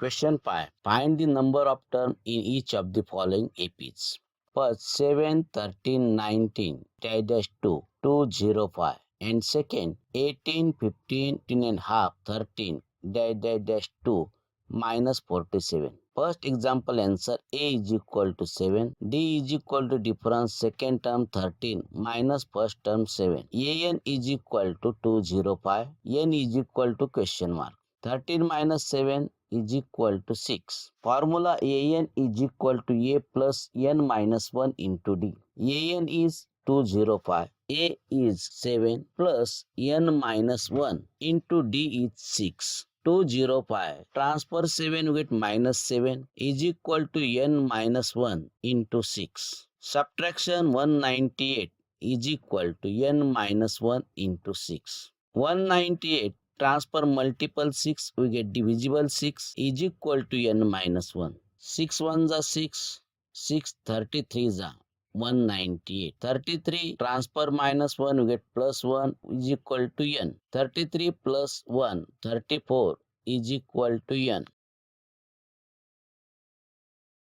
Question 5. Find the number of terms in each of the following APs. First, 7, 13, 19, dash 2, 205. And second, 18, 15, 10 and half, 13, dash 2, minus 47. First example answer, A is equal to 7, D is equal to difference second term 13 minus first term 7. An is equal to 205, N is equal to question mark. 13 minus 7 is equal to 6. Formula An is equal to A plus N minus 1 into D. An is 205. A is 7 plus N minus 1 into D is 6. 205 transfer 7 with minus 7 is equal to N minus 1 into 6. Subtraction 198 is equal to N minus 1 into 6. 198 transfer multiple 6, we get divisible 6 is equal to N minus 1. 6 ones are 6, 6 33s are 198. 33 transfer minus 1, we get plus 1 is equal to N. 33 plus 1, 34 is equal to N.